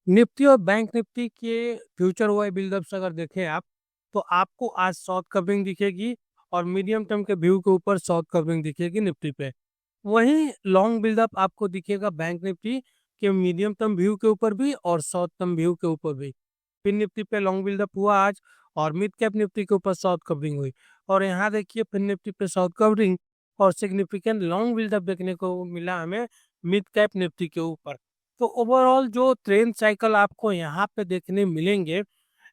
Nifty और bank Nifty के future why बिल्डअप्स अगर देखें आप, तो आपको आज शॉर्ट कवरिंग दिखेगी और मीडियम टर्म के व्यू के ऊपर शॉर्ट कवरिंग दिखेगी निफ्टी पे। वहीं लॉन्ग बिल्डअप आपको दिखेगा बैंक निफ्टी के मीडियम टर्म व्यू के ऊपर भी और शॉर्ट टर्म व्यू के ऊपर भी। फिर निफ्टी पे लॉन्ग बिल्डअप हुआ आज और मिड कैप निफ्टी के ऊपर शॉर्ट कवरिंग हुई। और यहाँ देखिए फिर निफ्टी पे शॉर्ट कवरिंग और सिग्निफिकेंट लॉन्ग बिल्डअप देखने को मिला हमें मिड कैप निफ्टी के ऊपर। तो ओवरऑल जो ट्रेंड साइकिल आपको यहाँ पे देखने मिलेंगे,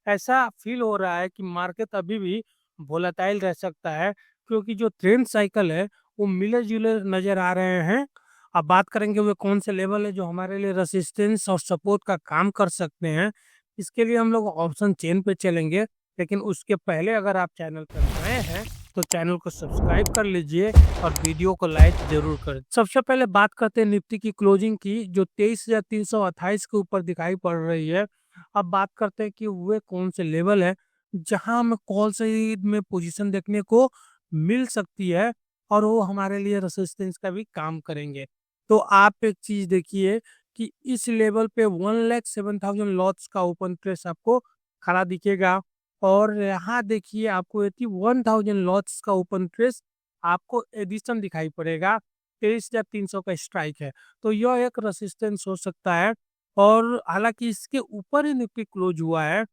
ऐसा फील हो रहा है कि मार्केट अभी भी वोलेटाइल रह सकता है, क्योंकि जो ट्रेंड साइकिल है वो मिले जुले नजर आ रहे हैं। अब बात करेंगे वे कौन से लेवल है जो हमारे लिए रेसिस्टेंस और सपोर्ट का काम कर सकते हैं। इसके लिए हम लोग ऑप्शन चेन पे चलेंगे, लेकिन उसके पहले अगर आप चैनल पर नए हैं तो चैनल को सब्सक्राइब कर लीजिए और वीडियो को लाइक जरूर करें। सबसे पहले बात करते हैं निफ्टी की क्लोजिंग की, जो 23,328 के ऊपर दिखाई पड़ रही है। अब बात करते हैं कि वे कौन से लेवल है जहां हमें कॉल साइड में पोजीशन देखने को मिल सकती है और वो हमारे लिए रेसिस्टेंस का भी काम करेंगे। तो आप एक चीज देखिए कि इस लेवल पे 1,07,000 लॉट्स का ओपन प्रेस आपको खड़ा दिखेगा और यहाँ देखिए आपको 81,000 लॉट्स का ओपन प्रेस आपको एडिशन दिखाई पड़ेगा। 23,300 का स्ट्राइक है, तो यह एक रेसिस्टेंस हो सकता है। और हालांकि इसके ऊपर ही निफ्टी क्लोज हुआ है,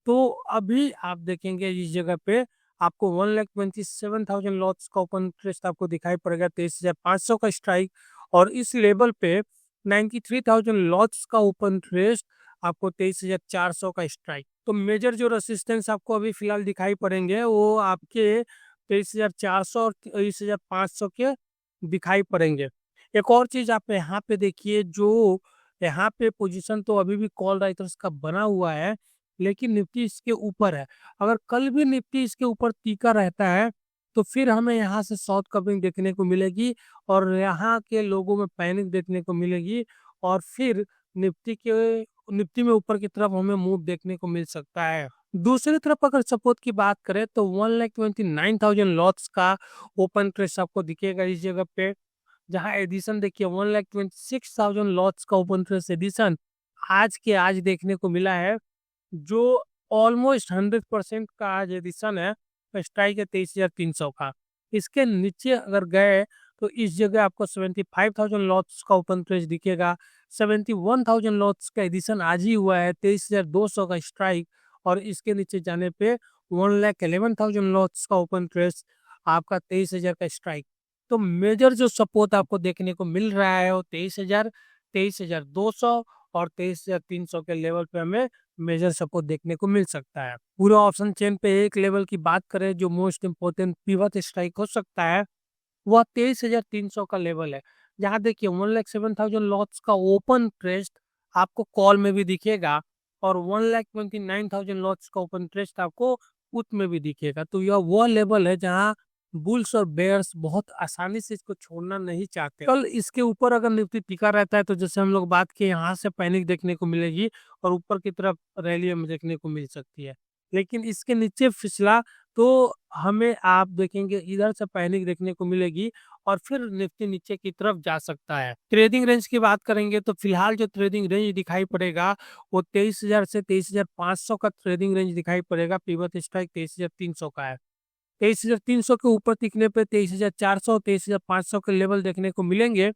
तो अभी आप देखेंगे इस जगह पे आपको 1,27,000 लॉट्स का ओपन इंटरेस्ट आपको दिखाई पड़ेगा, 23,500 का स्ट्राइक। और इस लेवल पे 93,000 लॉट्स का ओपन इंटरेस्ट आपको 23,400 का स्ट्राइक। तो मेजर जो रेसिस्टेंस आपको अभी फिलहाल दिखाई पड़ेंगे वो आपके 23,400 और 23,500 के दिखाई पड़ेंगे। एक और चीज आप यहाँ पे देखिए, जो यहाँ पे पोजीशन तो अभी भी कॉल राइटर्स का बना हुआ है, लेकिन निफ्टी इसके ऊपर है। अगर कल भी निफ्टी इसके ऊपर टीका रहता है तो फिर हमें यहाँ से शॉर्ट कवरिंग देखने को मिलेगी और यहाँ के लोगों में पैनिक देखने को मिलेगी और फिर निफ्टी में ऊपर की तरफ हमें मूव देखने को मिल सकता है। दूसरी तरफ अगर सपोर्ट की बात करें तो 1,29,000 लॉट्स का ओपन ट्रेस आपको दिखेगा इस जगह पे, जहां एडिशन देखिए 1,26,000 लॉट्स का ओपन ट्रेस एडिशन आज के आज देखने को मिला है, जो ऑलमोस्ट 100% का आज एडिशन है। स्ट्राइक है 23,300 का। इसके नीचे अगर गए तो इस जगह आपको 75,000 लॉट्स का ओपन प्रेस दिखेगा। 71,000 लॉट्स का एडिशन आज ही हुआ है, 23,200 का स्ट्राइक। और इसके नीचे जाने पे 1,11,000 लॉट्स का ओपन प्रेस, आपका 23,000 का स्ट्राइक। तो मेजर जो सपोर्ट आपको देखने को मिल रहा है वो 23,000, 23,200 और 23,300 के लेवल पे हमें मेजर सपोर्ट देखने को मिल सकता है। पूरे ऑप्शन चेन पे एक लेवल की बात करें जो मोस्ट इंपोर्टेंट पिवट स्ट्राइक हो सकता है, वह 23,300 का लेवल है। जहाँ देखिए 1,07,000 लॉट्स का ओपन ट्रेस्ट आपको कॉल में भी दिखेगा और 1,29,000 लॉट्स का ओपन ट्रेस्ट आपको पुट में भी दिखेगा। तो यह वह लेवल है जहाँ बुल्स और बेयर्स बहुत आसानी से इसको छोड़ना नहीं चाहते। कल इसके ऊपर अगर निफ्टी टिका रहता है तो जैसे हम लोग बात किए, यहाँ से पैनिक देखने को मिलेगी और ऊपर की तरफ रैली हमें देखने को मिल सकती है। लेकिन इसके नीचे फिसला तो हमें आप देखेंगे इधर से पैनिक देखने को मिलेगी और फिर निफ्टी नीचे की तरफ जा सकता है। ट्रेडिंग रेंज की बात करेंगे तो फिलहाल जो ट्रेडिंग रेंज दिखाई पड़ेगा वो 23,000 से 23,500 का ट्रेडिंग रेंज दिखाई पड़ेगा। पिवट स्ट्राइक 23,300 का है। 23,300 के ऊपर टिकने पे 23,400, 23,500 के लेवल देखने को मिलेंगे।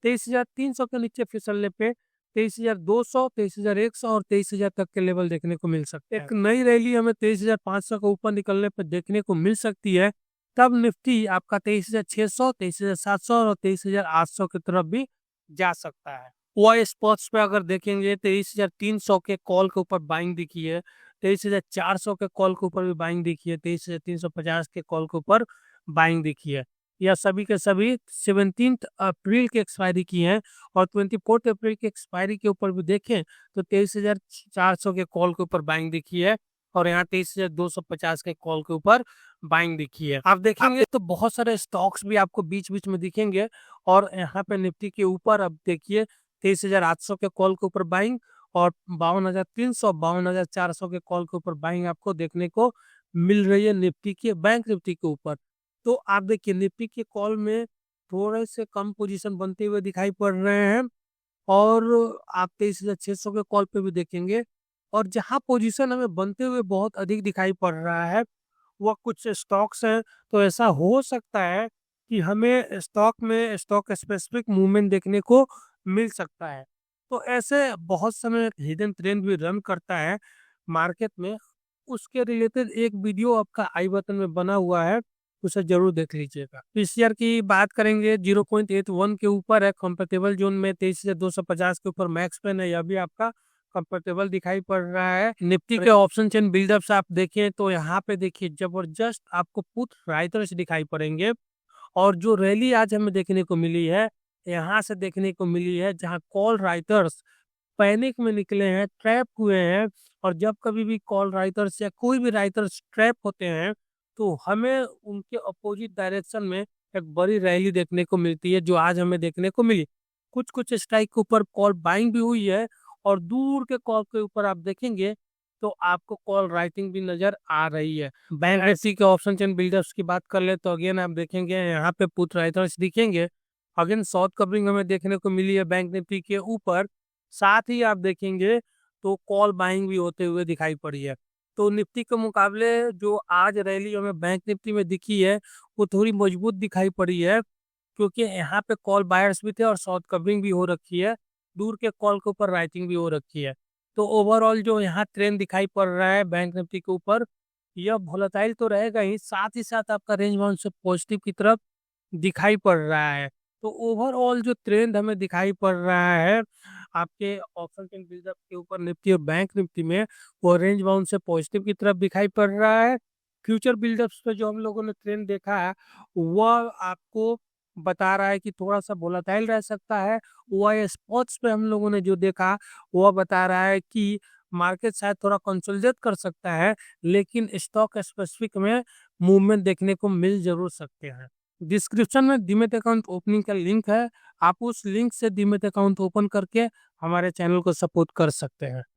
23,300 के नीचे फिसलने पे 23,200, 23,100 और 23,000 तक के लेवल देखने को मिल सकते हैं। एक नई रैली हमें 23,500 के ऊपर निकलने पर देखने को मिल सकती है। तब निफ्टी आपका 23,600, 23,700 और 23,800 की तरफ भी जा सकता है। वह स्पॉट्स पे अगर देखेंगे 23,300 के कॉल के ऊपर बाइंग दिखी है, 23,400 के कॉल के ऊपर भी बाइंग दिखी है, 23,350 के कॉल के ऊपर बाइंग दिखी है। यह सभी के सभी 17 अप्रैल की एक्सपायरी की हैं और 24 अप्रैल की एक्सपायरी के ऊपर भी देखें तो 23,400 के कॉल के ऊपर बाइंग दिखी है और यहाँ 23,250 के कॉल के ऊपर बाइंग दिखी है। आप देखेंगे तो बहुत सारे स्टॉक्स भी आपको बीच बीच में दिखेंगे और यहाँ पे निफ्टी के ऊपर अब देखिए 23,800 के कॉल के ऊपर बाइंग और 52,300, 52,400 के कॉल के ऊपर बाइंग आपको देखने को मिल रही है निफ्टी के, बैंक निफ्टी के ऊपर। तो आप देखिए निफ्टी के कॉल में थोड़े से कम पोजीशन बनते हुए दिखाई पड़ रहे हैं और आप 23,600 के कॉल पे भी देखेंगे। और जहां पोजीशन हमें बनते हुए बहुत अधिक दिखाई पड़ रहा है, वह कुछ स्टॉक्स हैं। तो ऐसा हो सकता है कि हमें स्टॉक में स्टॉक स्पेसिफिक मूवमेंट देखने को मिल सकता है। तो ऐसे बहुत समय हिडन ट्रेंड भी रन करता है मार्केट में। उसके रिलेटेड एक वीडियो आपका आई बटन में बना हुआ है, उसे जरूर देख लीजिएगा। पीसीआर की बात करेंगे, 0.81 के ऊपर है, कंफर्टेबल जोन में 23,250 के ऊपर मैक्स पेन है, यह भी आपका कंफर्टेबल दिखाई पड़ रहा है। निफ्टी के ऑप्शन चेन बिल्डअप्स आप देखें तो यहाँ पे देखिए जबरदस्त आपको पुट राइटर्स दिखाई पड़ेंगे। और जो रैली आज हमें देखने को मिली है, यहाँ से देखने को मिली है जहाँ कॉल राइटर्स पैनिक में निकले हैं, ट्रैप हुए हैं। और जब कभी भी कॉल राइटर्स या कोई भी राइटर्स ट्रैप होते हैं, तो हमें उनके अपोजिट डायरेक्शन में एक बड़ी रैली देखने को मिलती है, जो आज हमें देखने को मिली। कुछ कुछ स्ट्राइक के ऊपर कॉल बाइंग भी हुई है, और दूर के कॉल के ऊपर आप देखेंगे तो आपको कॉल राइटिंग भी नजर आ रही है। बैंक निफ्टी के ऑप्शन चेन बिल्डर्स की बात कर ले तो अगेन आप देखेंगे यहाँ पे पुट राइटर्स दिखेंगे। अगेन शॉर्ट कवरिंग हमें देखने को मिली है बैंक निफ्टी के ऊपर। साथ ही आप देखेंगे तो कॉल बाइंग भी होते हुए दिखाई पड़ी है। तो निफ्टी के मुकाबले जो आज रैली हमें बैंक निफ्टी में दिखी है, वो थोड़ी मजबूत दिखाई पड़ी है, क्योंकि यहाँ पे कॉल बायर्स भी थे और शॉर्ट कवरिंग भी हो रखी है, दूर के कॉल के ऊपर राइटिंग भी हो रखी है। तो ओवरऑल जो यहाँ ट्रेंड दिखाई पड़ रहा है बैंक निफ्टी के ऊपर, यह वोलेटाइल तो रहेगा ही साथ आपका रेंज बाउंड से पॉजिटिव की तरफ दिखाई पड़ रहा है। तो ओवरऑल जो ट्रेंड हमें दिखाई पड़ रहा है आपके ऑप्शन चेन बिल्डअप के ऊपर निफ्टी और बैंक निफ्टी में, वो रेंज बाउंड से पॉजिटिव की तरफ दिखाई पड़ रहा है। फ्यूचर बिल्डअप्स पे जो हम लोगों ने ट्रेंड देखा है, वह आपको बता रहा है कि थोड़ा सा वोलेटाइल रह सकता है। वह स्पॉट्स पे हम लोगों ने जो देखा, वह बता रहा है कि मार्केट शायद थोड़ा कंसोलिडेट कर सकता है, लेकिन स्टॉक स्पेसिफिक में मूवमेंट देखने को मिल जरूर सकते हैं। डिस्क्रिप्शन में डीमैट अकाउंट ओपनिंग का लिंक है, आप उस लिंक से डीमैट अकाउंट ओपन करके हमारे चैनल को सपोर्ट कर सकते हैं।